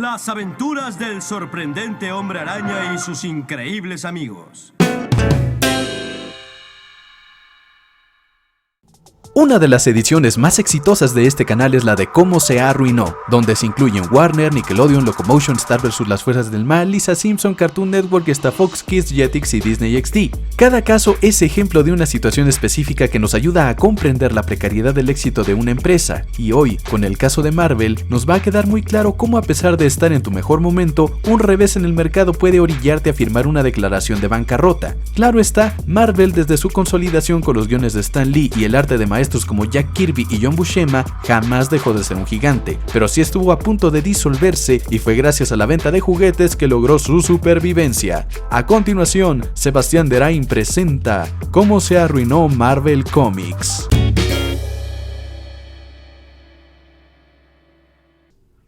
Las aventuras del sorprendente Hombre Araña y sus increíbles amigos. Una de las ediciones más exitosas de este canal es la de Cómo se arruinó, donde se incluyen Warner, Nickelodeon, Locomotion, Star vs. Las Fuerzas del Mal, Lisa Simpson, Cartoon Network, hasta Fox Kids, Jetix y Disney XD. Cada caso es ejemplo de una situación específica que nos ayuda a comprender la precariedad del éxito de una empresa, y hoy, con el caso de Marvel, nos va a quedar muy claro cómo, a pesar de estar en tu mejor momento, un revés en el mercado puede orillarte a firmar una declaración de bancarrota. Claro está, Marvel, desde su consolidación con los guiones de Stan Lee y el arte de maestros como Jack Kirby y John Buscema, jamás dejó de ser un gigante, pero sí estuvo a punto de disolverse, y fue gracias a la venta de juguetes que logró su supervivencia. A continuación, Sebastián Derain presenta Cómo se arruinó Marvel Comics.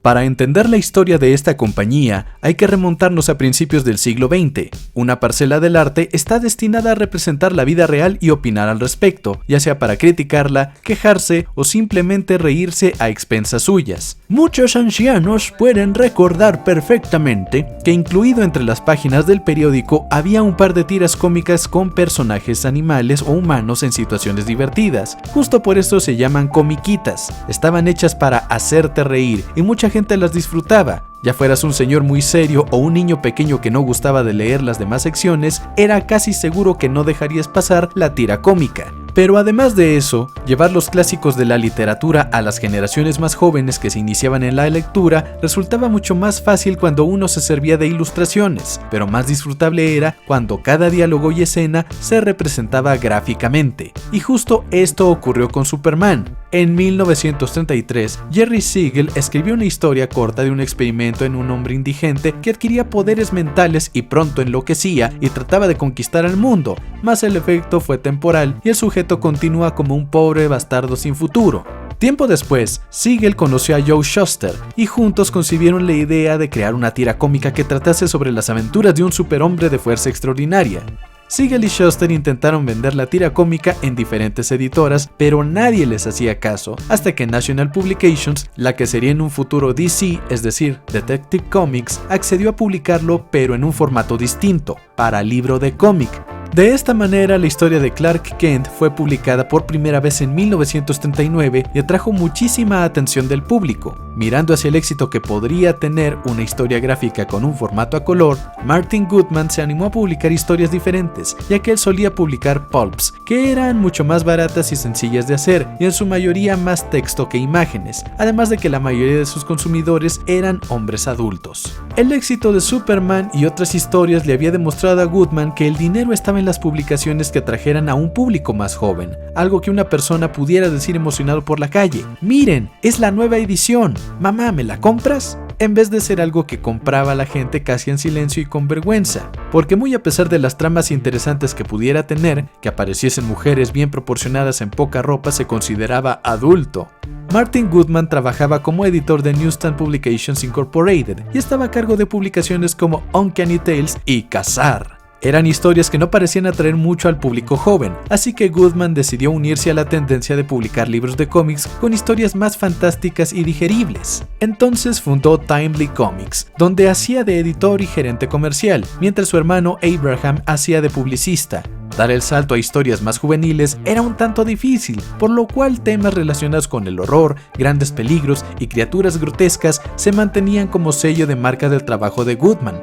Para entender la historia de esta compañía, hay que remontarnos a principios del siglo XX. Una parcela del arte está destinada a representar la vida real y opinar al respecto, ya sea para criticarla, quejarse o simplemente reírse a expensas suyas. Muchos ancianos pueden recordar perfectamente que incluido entre las páginas del periódico había un par de tiras cómicas con personajes animales o humanos en situaciones divertidas. Justo por esto se llaman comiquitas. Estaban hechas para hacerte reír y mucha gente las disfrutaba. Ya fueras un señor muy serio o un niño pequeño que no gustaba de leer las demás secciones, era casi seguro que no dejarías pasar la tira cómica. Pero además de eso, llevar los clásicos de la literatura a las generaciones más jóvenes que se iniciaban en la lectura resultaba mucho más fácil cuando uno se servía de ilustraciones, pero más disfrutable era cuando cada diálogo y escena se representaba gráficamente. Y justo esto ocurrió con Superman. En 1933, Jerry Siegel escribió una historia corta de un experimento en un hombre indigente que adquiría poderes mentales y pronto enloquecía y trataba de conquistar al mundo, mas el efecto fue temporal y el sujeto continúa como un pobre bastardo sin futuro. Tiempo después, Siegel conoció a Joe Shuster y juntos concibieron la idea de crear una tira cómica que tratase sobre las aventuras de un superhombre de fuerza extraordinaria. Siegel y Shuster intentaron vender la tira cómica en diferentes editoras, pero nadie les hacía caso, hasta que National Publications, la que sería en un futuro DC, es decir, Detective Comics, accedió a publicarlo, pero en un formato distinto, para libro de cómic. De esta manera, la historia de Clark Kent fue publicada por primera vez en 1939 y atrajo muchísima atención del público. Mirando hacia el éxito que podría tener una historia gráfica con un formato a color, Martin Goodman se animó a publicar historias diferentes, ya que él solía publicar pulps, que eran mucho más baratas y sencillas de hacer, y en su mayoría más texto que imágenes, además de que la mayoría de sus consumidores eran hombres adultos. El éxito de Superman y otras historias le había demostrado a Goodman que el dinero estaba en las publicaciones que atrajeran a un público más joven, algo que una persona pudiera decir emocionado por la calle: "Miren, es la nueva edición, mamá, ¿me la compras?", en vez de ser algo que compraba la gente casi en silencio y con vergüenza, porque muy a pesar de las tramas interesantes que pudiera tener, que apareciesen mujeres bien proporcionadas en poca ropa se consideraba adulto. Martin Goodman trabajaba como editor de Newsstand Publications Incorporated y estaba a cargo de publicaciones como Uncanny Tales y Cazar. Eran historias que no parecían atraer mucho al público joven, así que Goodman decidió unirse a la tendencia de publicar libros de cómics con historias más fantásticas y digeribles. Entonces fundó Timely Comics, donde hacía de editor y gerente comercial, mientras su hermano Abraham hacía de publicista. Dar el salto a historias más juveniles era un tanto difícil, por lo cual temas relacionados con el horror, grandes peligros y criaturas grotescas se mantenían como sello de marca del trabajo de Goodman.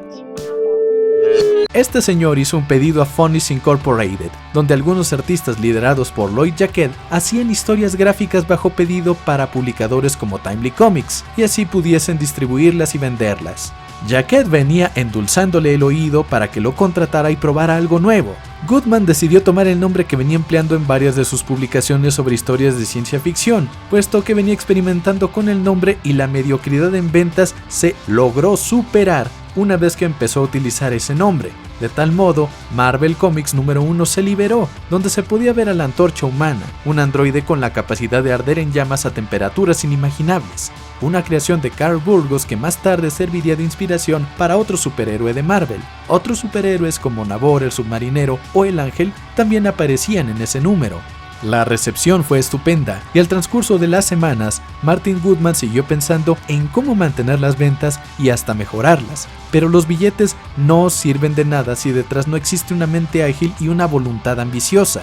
Este señor hizo un pedido a Funnies Incorporated, donde algunos artistas liderados por Lloyd Jaquet hacían historias gráficas bajo pedido para publicadores como Timely Comics, y así pudiesen distribuirlas y venderlas. Jaquet venía endulzándole el oído para que lo contratara y probara algo nuevo. Goodman decidió tomar el nombre que venía empleando en varias de sus publicaciones sobre historias de ciencia ficción, puesto que venía experimentando con el nombre y la mediocridad en ventas se logró superar una vez que empezó a utilizar ese nombre. De tal modo, Marvel Comics número 1 se liberó, donde se podía ver a la Antorcha Humana, un androide con la capacidad de arder en llamas a temperaturas inimaginables, una creación de Carl Burgos que más tarde serviría de inspiración para otro superhéroe de Marvel. Otros superhéroes como Namor el submarinero o el Ángel también aparecían en ese número. La recepción fue estupenda y al transcurso de las semanas, Martin Goodman siguió pensando en cómo mantener las ventas y hasta mejorarlas. Pero los billetes no sirven de nada si detrás no existe una mente ágil y una voluntad ambiciosa.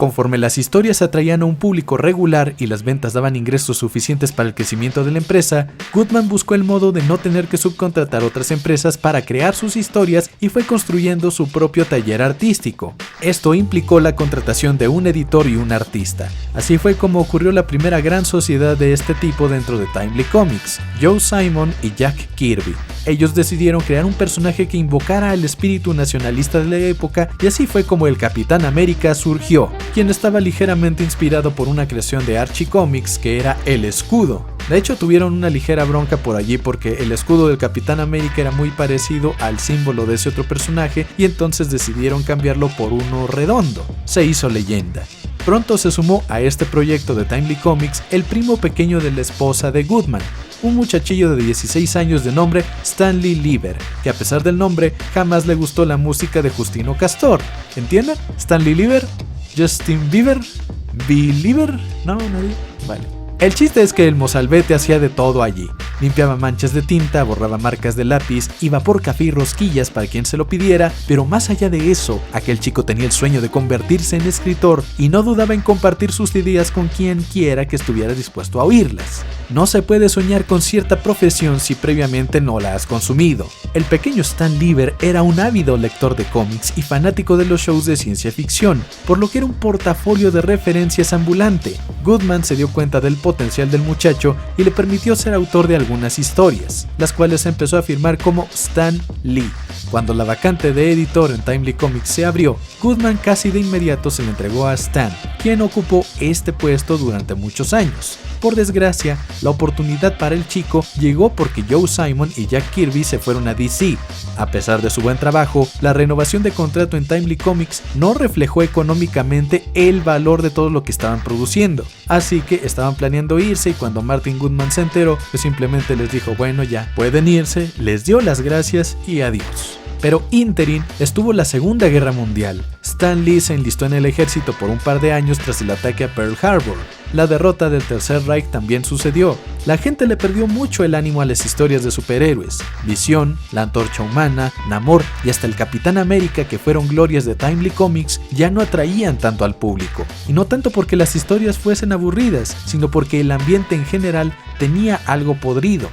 Conforme las historias atraían a un público regular y las ventas daban ingresos suficientes para el crecimiento de la empresa, Goodman buscó el modo de no tener que subcontratar otras empresas para crear sus historias y fue construyendo su propio taller artístico. Esto implicó la contratación de un editor y un artista. Así fue como ocurrió la primera gran sociedad de este tipo dentro de Timely Comics, Joe Simon y Jack Kirby. Ellos decidieron crear un personaje que invocara al espíritu nacionalista de la época y así fue como el Capitán América surgió, quien estaba ligeramente inspirado por una creación de Archie Comics que era el escudo. De hecho tuvieron una ligera bronca por allí porque el escudo del Capitán América era muy parecido al símbolo de ese otro personaje y entonces decidieron cambiarlo por uno redondo. Se hizo leyenda. Pronto se sumó a este proyecto de Timely Comics el primo pequeño de la esposa de Goodman, un muchachillo de 16 años de nombre Stanley Lieber, que a pesar del nombre jamás le gustó la música de Justino Castor. ¿Entienden? Stanley Lieber, Justin Bieber, Belieber, no, nadie, vale. El chiste es que el mozalbete hacía de todo allí. Limpiaba manchas de tinta, borraba marcas de lápiz, iba por café y rosquillas para quien se lo pidiera, pero más allá de eso, aquel chico tenía el sueño de convertirse en escritor y no dudaba en compartir sus ideas con quien quiera que estuviera dispuesto a oírlas. No se puede soñar con cierta profesión si previamente no la has consumido. El pequeño Stan Lieber era un ávido lector de cómics y fanático de los shows de ciencia ficción, por lo que era un portafolio de referencias ambulante. Goodman se dio cuenta del potencial del muchacho y le permitió ser autor de algunas historias, las cuales empezó a firmar como Stan Lee. Cuando la vacante de editor en Timely Comics se abrió, Goodman casi de inmediato se le entregó a Stan, quien ocupó este puesto durante muchos años. Por desgracia, la oportunidad para el chico llegó porque Joe Simon y Jack Kirby se fueron a DC. A pesar de su buen trabajo, la renovación de contrato en Timely Comics no reflejó económicamente el valor de todo lo que estaban produciendo. Así que estaban planeando irse y cuando Martin Goodman se enteró, pues simplemente les dijo, bueno ya, pueden irse, les dio las gracias y adiós. Pero ínterin estuvo la Segunda Guerra Mundial. Stan Lee se enlistó en el ejército por un par de años tras el ataque a Pearl Harbor. La derrota del Tercer Reich también sucedió. La gente le perdió mucho el ánimo a las historias de superhéroes. Visión, la Antorcha Humana, Namor y hasta el Capitán América, que fueron glorias de Timely Comics, ya no atraían tanto al público. Y no tanto porque las historias fuesen aburridas, sino porque el ambiente en general tenía algo podrido.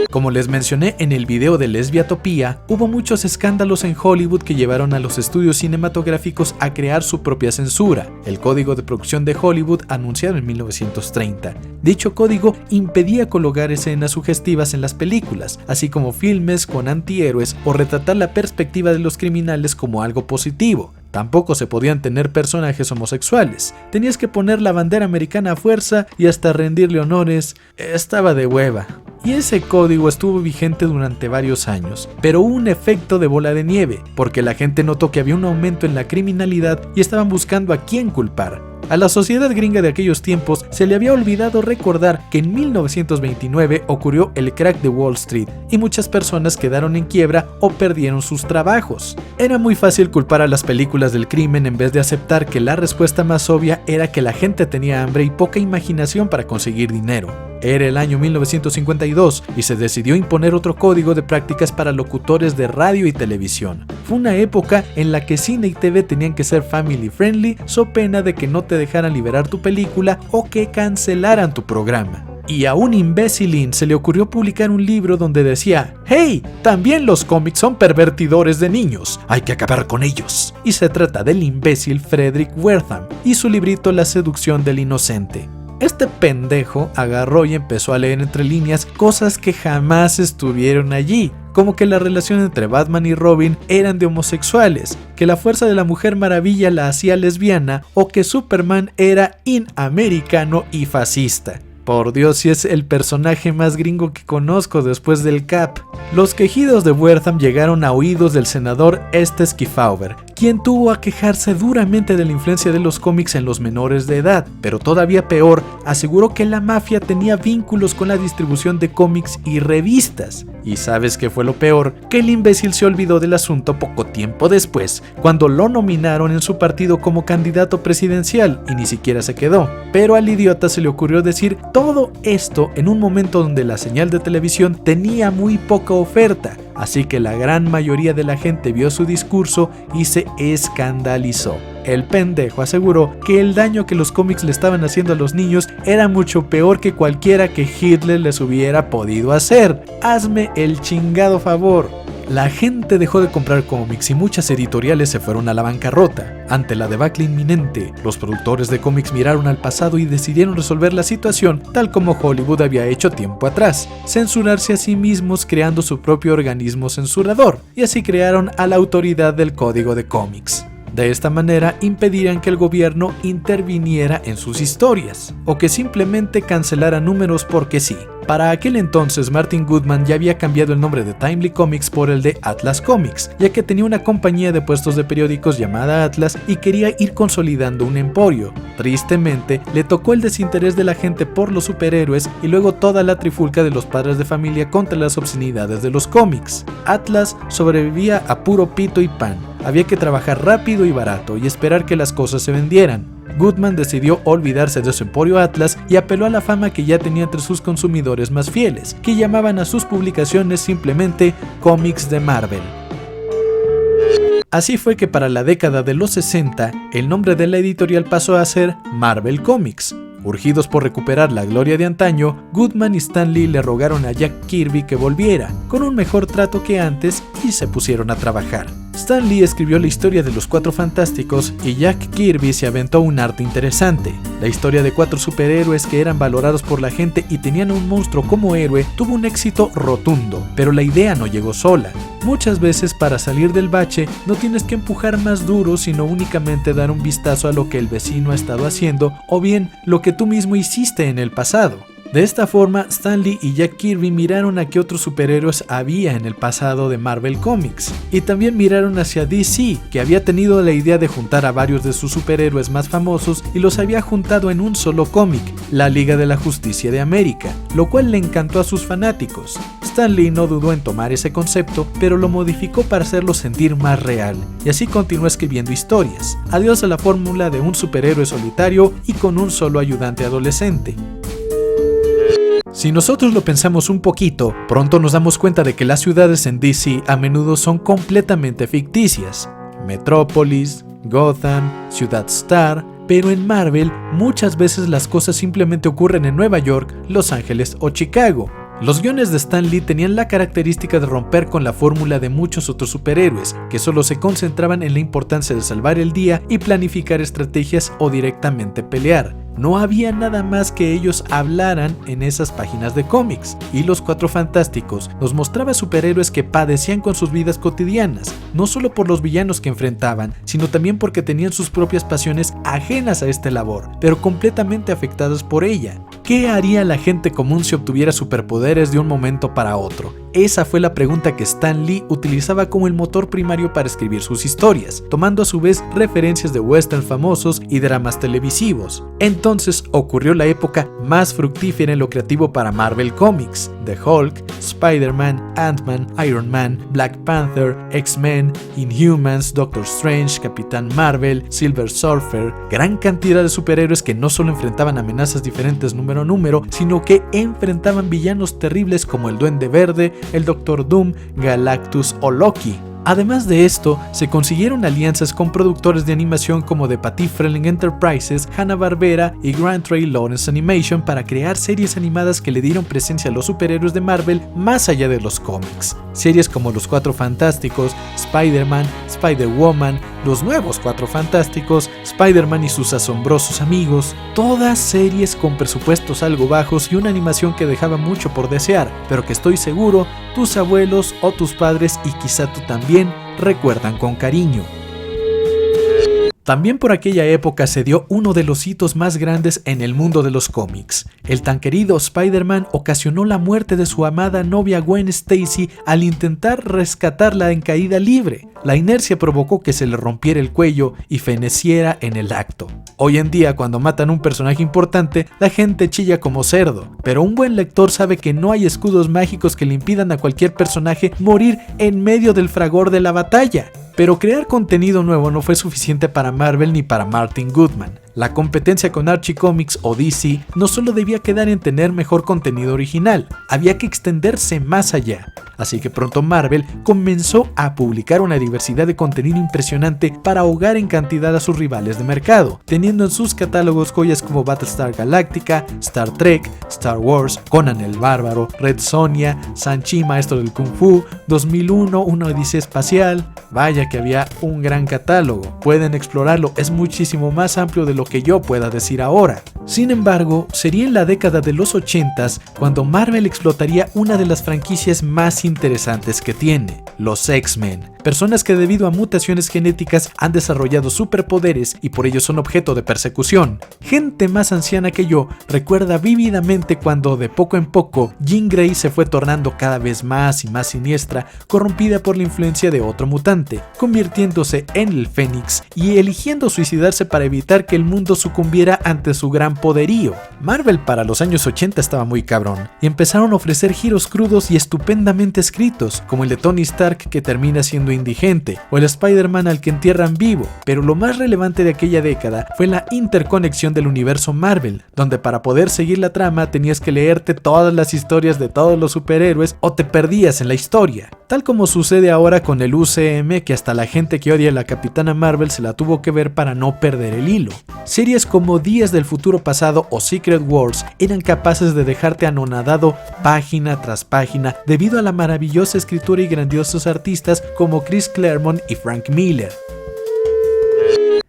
Como les mencioné en el video de Lesbiatopía, hubo muchos escándalos en Hollywood que llevaron a los estudios cinematográficos a crear su propia censura, el Código de Producción de Hollywood anunciado en 1930. Dicho código impedía colocar escenas sugestivas en las películas, así como filmes con antihéroes o retratar la perspectiva de los criminales como algo positivo. Tampoco se podían tener personajes homosexuales. Tenías que poner la bandera americana a fuerza y hasta rendirle honores. Estaba de hueva. Y ese código estuvo vigente durante varios años, pero hubo un efecto de bola de nieve, porque la gente notó que había un aumento en la criminalidad y estaban buscando a quién culpar. A la sociedad gringa de aquellos tiempos se le había olvidado recordar que en 1929 ocurrió el crack de Wall Street y muchas personas quedaron en quiebra o perdieron sus trabajos. Era muy fácil culpar a las películas del crimen en vez de aceptar que la respuesta más obvia era que la gente tenía hambre y poca imaginación para conseguir dinero. Era el año 1952 y se decidió imponer otro código de prácticas para locutores de radio y televisión. Fue una época en la que cine y TV tenían que ser family friendly, so pena de que no te dejaran liberar tu película o que cancelaran tu programa. Y a un imbécilín se le ocurrió publicar un libro donde decía: ¡Hey! También los cómics son pervertidores de niños, hay que acabar con ellos. Y se trata del imbécil Frederick Wertham y su librito La seducción del inocente. Este pendejo agarró y empezó a leer entre líneas cosas que jamás estuvieron allí, como que la relación entre Batman y Robin eran de homosexuales, que la fuerza de la Mujer Maravilla la hacía lesbiana o que Superman era inamericano y fascista. Por Dios, si es el personaje más gringo que conozco después del Cap. Los quejidos de Wertham llegaron a oídos del senador Estes Kefauver, quien tuvo a quejarse duramente de la influencia de los cómics en los menores de edad, pero todavía peor, aseguró que la mafia tenía vínculos con la distribución de cómics y revistas. ¿Y sabes qué fue lo peor? Que el imbécil se olvidó del asunto poco tiempo después, cuando lo nominaron en su partido como candidato presidencial y ni siquiera se quedó. Pero al idiota se le ocurrió decir todo esto en un momento donde la señal de televisión tenía muy poca oferta, así que la gran mayoría de la gente vio su discurso y se escandalizó. El pendejo aseguró que el daño que los cómics le estaban haciendo a los niños era mucho peor que cualquiera que Hitler les hubiera podido hacer. Hazme el chingado favor. La gente dejó de comprar cómics y muchas editoriales se fueron a la bancarrota. Ante la debacle inminente, los productores de cómics miraron al pasado y decidieron resolver la situación tal como Hollywood había hecho tiempo atrás: censurarse a sí mismos creando su propio organismo censurador, y así crearon a la autoridad del código de cómics. De esta manera impedirían que el gobierno interviniera en sus historias, o que simplemente cancelara números porque sí. Para aquel entonces, Martin Goodman ya había cambiado el nombre de Timely Comics por el de Atlas Comics, ya que tenía una compañía de puestos de periódicos llamada Atlas y quería ir consolidando un emporio. Tristemente, le tocó el desinterés de la gente por los superhéroes y luego toda la trifulca de los padres de familia contra las obscenidades de los cómics. Atlas sobrevivía a puro pito y pan. Había que trabajar rápido y barato y esperar que las cosas se vendieran. Goodman decidió olvidarse de su emporio Atlas y apeló a la fama que ya tenía entre sus consumidores más fieles, que llamaban a sus publicaciones simplemente cómics de Marvel. Así fue que para la década de los 60, el nombre de la editorial pasó a ser Marvel Comics. Urgidos por recuperar la gloria de antaño, Goodman y Stan Lee le rogaron a Jack Kirby que volviera, con un mejor trato que antes, y se pusieron a trabajar. Stan Lee escribió la historia de los Cuatro Fantásticos y Jack Kirby se aventó un arte interesante. La historia de 4 superhéroes que eran valorados por la gente y tenían a un monstruo como héroe tuvo un éxito rotundo, pero la idea no llegó sola. Muchas veces para salir del bache no tienes que empujar más duro, sino únicamente dar un vistazo a lo que el vecino ha estado haciendo o bien lo que tú mismo hiciste en el pasado. De esta forma, Stan Lee y Jack Kirby miraron a qué otros superhéroes había en el pasado de Marvel Comics, y también miraron hacia DC, que había tenido la idea de juntar a varios de sus superhéroes más famosos y los había juntado en un solo cómic, la Liga de la Justicia de América, lo cual le encantó a sus fanáticos. Stan Lee no dudó en tomar ese concepto, pero lo modificó para hacerlo sentir más real, y así continuó escribiendo historias. Adiós a la fórmula de un superhéroe solitario y con un solo ayudante adolescente. Si nosotros lo pensamos un poquito, pronto nos damos cuenta de que las ciudades en DC a menudo son completamente ficticias. Metrópolis, Gotham, Ciudad Star, pero en Marvel muchas veces las cosas simplemente ocurren en Nueva York, Los Ángeles o Chicago. Los guiones de Stan Lee tenían la característica de romper con la fórmula de muchos otros superhéroes, que solo se concentraban en la importancia de salvar el día y planificar estrategias o directamente pelear. No había nada más que ellos hablaran en esas páginas de cómics, y los Cuatro Fantásticos nos mostraba superhéroes que padecían con sus vidas cotidianas, no solo por los villanos que enfrentaban, sino también porque tenían sus propias pasiones ajenas a esta labor, pero completamente afectadas por ella. ¿Qué haría la gente común si obtuviera superpoderes de un momento para otro? Esa fue la pregunta que Stan Lee utilizaba como el motor primario para escribir sus historias, tomando a su vez referencias de westerns famosos y dramas televisivos. Entonces ocurrió la época más fructífera en lo creativo para Marvel Comics. The Hulk, Spider-Man, Ant-Man, Iron Man, Black Panther, X-Men, Inhumans, Doctor Strange, Capitán Marvel, Silver Surfer, gran cantidad de superhéroes que no solo enfrentaban amenazas diferentes número a número, sino que enfrentaban villanos terribles como el Duende Verde, el Doctor Doom, Galactus o Loki. Además de esto, se consiguieron alianzas con productores de animación como The Patty Freleng Enterprises, Hanna-Barbera y Grant Trey Lawrence Animation para crear series animadas que le dieron presencia a los superhéroes de Marvel más allá de los cómics. Series como Los Cuatro Fantásticos, Spider-Man, Spider-Woman, Los Nuevos Cuatro Fantásticos, Spider-Man y sus asombrosos amigos, todas series con presupuestos algo bajos y una animación que dejaba mucho por desear, pero que estoy seguro tus abuelos o tus padres y quizá tú también recuerdan con cariño. También por aquella época se dio uno de los hitos más grandes en el mundo de los cómics. El tan querido Spider-Man ocasionó la muerte de su amada novia Gwen Stacy al intentar rescatarla en caída libre. La inercia provocó que se le rompiera el cuello y feneciera en el acto. Hoy en día, cuando matan a un personaje importante, la gente chilla como cerdo, pero un buen lector sabe que no hay escudos mágicos que le impidan a cualquier personaje morir en medio del fragor de la batalla. Pero crear contenido nuevo no fue suficiente para Marvel ni para Martin Goodman. La competencia con Archie Comics o DC no solo debía quedar en tener mejor contenido original, había que extenderse más allá. Así que pronto Marvel comenzó a publicar una diversidad de contenido impresionante para ahogar en cantidad a sus rivales de mercado, teniendo en sus catálogos joyas como Battlestar Galactica, Star Trek, Star Wars, Conan el Bárbaro, Red Sonja, Sanchi Maestro del Kung Fu, 2001, Una Odisea Espacial. Vaya que había un gran catálogo, pueden explorarlo, es muchísimo más amplio de lo que yo pueda decir ahora. Sin embargo, sería en la década de los 80s cuando Marvel explotaría una de las franquicias más interesantes que tiene, los X-Men. Personas que debido a mutaciones genéticas han desarrollado superpoderes y por ello son objeto de persecución. Gente más anciana que yo recuerda vívidamente cuando de poco en poco Jean Grey se fue tornando cada vez más y más siniestra, corrompida por la influencia de otro mutante, convirtiéndose en el Fénix y eligiendo suicidarse para evitar que el mundo sucumbiera ante su gran poderío. Marvel para los años 80 estaba muy cabrón y empezaron a ofrecer giros crudos y estupendamente escritos, como el de Tony Stark que termina siendo indigente, o el Spider-Man al que entierran vivo, pero lo más relevante de aquella década fue la interconexión del universo Marvel, donde para poder seguir la trama tenías que leerte todas las historias de todos los superhéroes o te perdías en la historia, tal como sucede ahora con el UCM, que hasta la gente que odia a la Capitana Marvel se la tuvo que ver para no perder el hilo. Series como Días del Futuro Pasado o Secret Wars eran capaces de dejarte anonadado página tras página debido a la maravillosa escritura y grandiosos artistas como Chris Claremont y Frank Miller.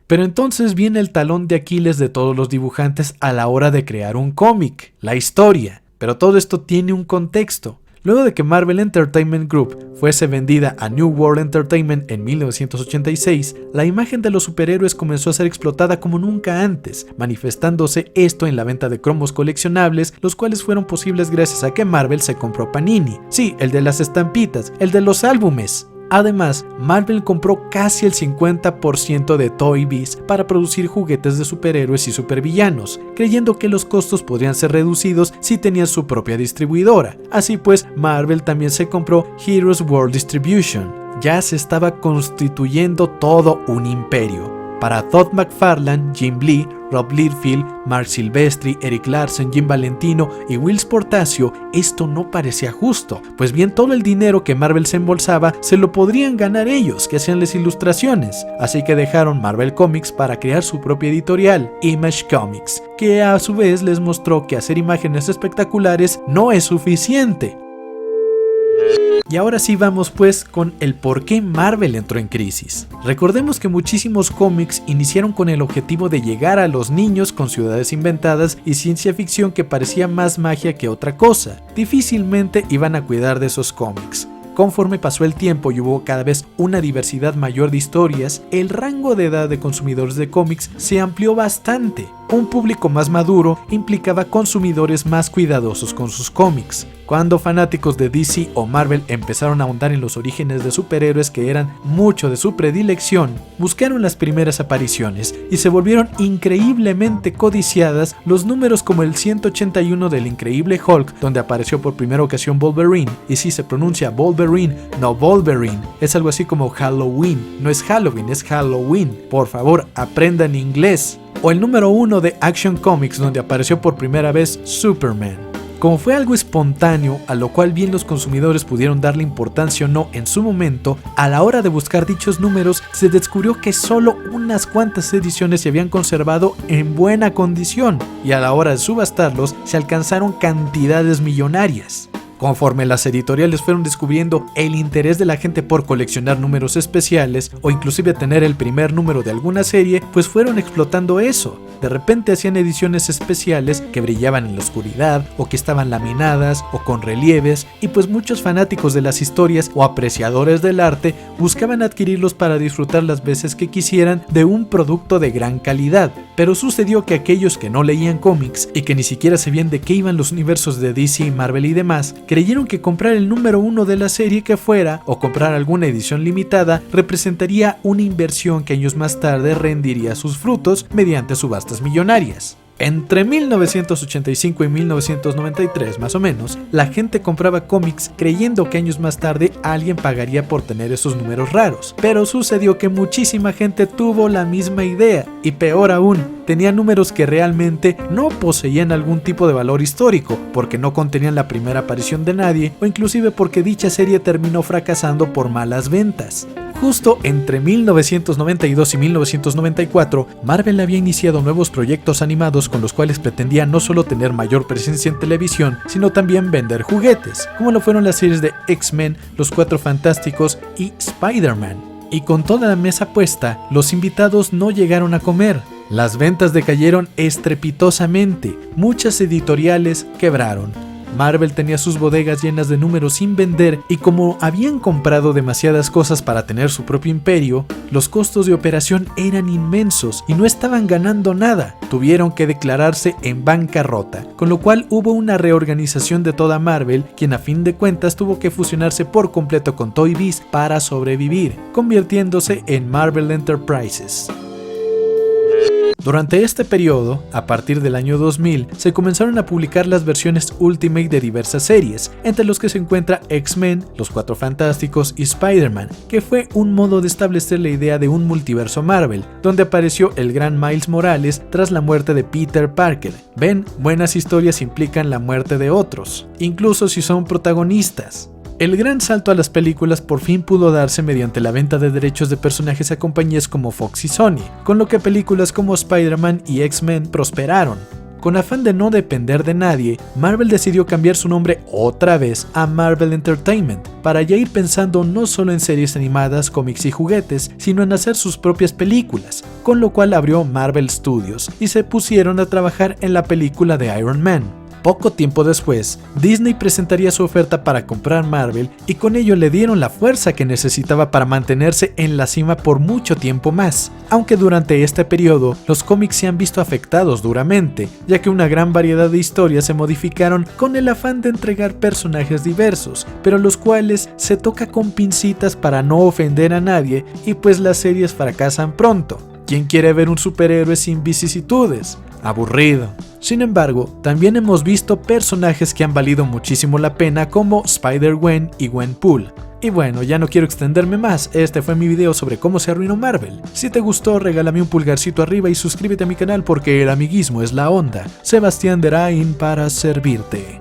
Pero entonces viene el talón de Aquiles de todos los dibujantes a la hora de crear un cómic, la historia. Pero todo esto tiene un contexto. Luego de que Marvel Entertainment Group fuese vendida a New World Entertainment en 1986, la imagen de los superhéroes comenzó a ser explotada como nunca antes, manifestándose esto en la venta de cromos coleccionables, los cuales fueron posibles gracias a que Marvel se compró Panini. Sí, el de las estampitas, el de los álbumes. Además, Marvel compró casi el 50% de Toy Biz para producir juguetes de superhéroes y supervillanos, creyendo que los costos podrían ser reducidos si tenían su propia distribuidora. Así pues, Marvel también se compró Heroes World Distribution. Ya se estaba constituyendo todo un imperio. Para Todd McFarlane, Jim Lee, Rob Liefeld, Mark Silvestri, Eric Larsen, Jim Valentino y Whilce Portacio, esto no parecía justo, pues bien todo el dinero que Marvel se embolsaba se lo podrían ganar ellos, que hacían las ilustraciones, así que dejaron Marvel Comics para crear su propia editorial, Image Comics, que a su vez les mostró que hacer imágenes espectaculares no es suficiente. Y ahora sí vamos pues con el por qué Marvel entró en crisis. Recordemos que muchísimos cómics iniciaron con el objetivo de llegar a los niños con ciudades inventadas y ciencia ficción que parecía más magia que otra cosa. Difícilmente iban a cuidar de esos cómics. Conforme pasó el tiempo y hubo cada vez una diversidad mayor de historias, el rango de edad de consumidores de cómics se amplió bastante. Un público más maduro implicaba consumidores más cuidadosos con sus cómics. Cuando fanáticos de DC o Marvel empezaron a ahondar en los orígenes de superhéroes que eran mucho de su predilección, buscaron las primeras apariciones y se volvieron increíblemente codiciadas los números como el 181 del Increíble Hulk, donde apareció por primera ocasión Wolverine, y si se pronuncia Wolverine, no Wolverine, es algo así como Halloween, no es Halloween, es Halloween, por favor aprendan inglés. O el número 1 de Action Comics, donde apareció por primera vez Superman. Como fue algo espontáneo, a lo cual bien los consumidores pudieron darle importancia o no en su momento, a la hora de buscar dichos números se descubrió que solo unas cuantas ediciones se habían conservado en buena condición, y a la hora de subastarlos se alcanzaron cantidades millonarias. Conforme las editoriales fueron descubriendo el interés de la gente por coleccionar números especiales o inclusive tener el primer número de alguna serie, pues fueron explotando eso. De repente hacían ediciones especiales que brillaban en la oscuridad, o que estaban laminadas, o con relieves, y pues muchos fanáticos de las historias o apreciadores del arte buscaban adquirirlos para disfrutar las veces que quisieran de un producto de gran calidad. Pero sucedió que aquellos que no leían cómics y que ni siquiera sabían de qué iban los universos de DC, Marvel y demás, creyeron que comprar el número 1 de la serie que fuera, o comprar alguna edición limitada, representaría una inversión que años más tarde rendiría sus frutos mediante subastas millonarias. Entre 1985 y 1993, más o menos, la gente compraba cómics creyendo que años más tarde alguien pagaría por tener esos números raros. Pero sucedió que muchísima gente tuvo la misma idea, y peor aún, tenía números que realmente no poseían algún tipo de valor histórico, porque no contenían la primera aparición de nadie, o inclusive porque dicha serie terminó fracasando por malas ventas. Justo entre 1992 y 1994, Marvel había iniciado nuevos proyectos animados con los cuales pretendía no solo tener mayor presencia en televisión, sino también vender juguetes, como lo fueron las series de X-Men, Los Cuatro Fantásticos y Spider-Man. Y con toda la mesa puesta, los invitados no llegaron a comer. Las ventas decayeron estrepitosamente, muchas editoriales quebraron. Marvel tenía sus bodegas llenas de números sin vender, y como habían comprado demasiadas cosas para tener su propio imperio, los costos de operación eran inmensos y no estaban ganando nada. Tuvieron que declararse en bancarrota, con lo cual hubo una reorganización de toda Marvel, quien a fin de cuentas tuvo que fusionarse por completo con Toy Biz para sobrevivir, convirtiéndose en Marvel Enterprises. Durante este periodo, a partir del año 2000, se comenzaron a publicar las versiones Ultimate de diversas series, entre los que se encuentra X-Men, Los Cuatro Fantásticos y Spider-Man, que fue un modo de establecer la idea de un multiverso Marvel, donde apareció el gran Miles Morales tras la muerte de Peter Parker. Ven, buenas historias implican la muerte de otros, incluso si son protagonistas. El gran salto a las películas por fin pudo darse mediante la venta de derechos de personajes a compañías como Fox y Sony, con lo que películas como Spider-Man y X-Men prosperaron. Con afán de no depender de nadie, Marvel decidió cambiar su nombre otra vez a Marvel Entertainment, para ya ir pensando no solo en series animadas, cómics y juguetes, sino en hacer sus propias películas, con lo cual abrió Marvel Studios y se pusieron a trabajar en la película de Iron Man. Poco tiempo después, Disney presentaría su oferta para comprar Marvel, y con ello le dieron la fuerza que necesitaba para mantenerse en la cima por mucho tiempo más, aunque durante este periodo los cómics se han visto afectados duramente, ya que una gran variedad de historias se modificaron con el afán de entregar personajes diversos, pero los cuales se toca con pincitas para no ofender a nadie, y pues las series fracasan pronto. ¿Quién quiere ver un superhéroe sin vicisitudes? Aburrido. Sin embargo, también hemos visto personajes que han valido muchísimo la pena, como Spider-Gwen y Gwenpool. Y bueno, ya no quiero extenderme más, este fue mi video sobre cómo se arruinó Marvel. Si te gustó, regálame un pulgarcito arriba y suscríbete a mi canal, porque el amiguismo es la onda. Sebastián Derain para servirte.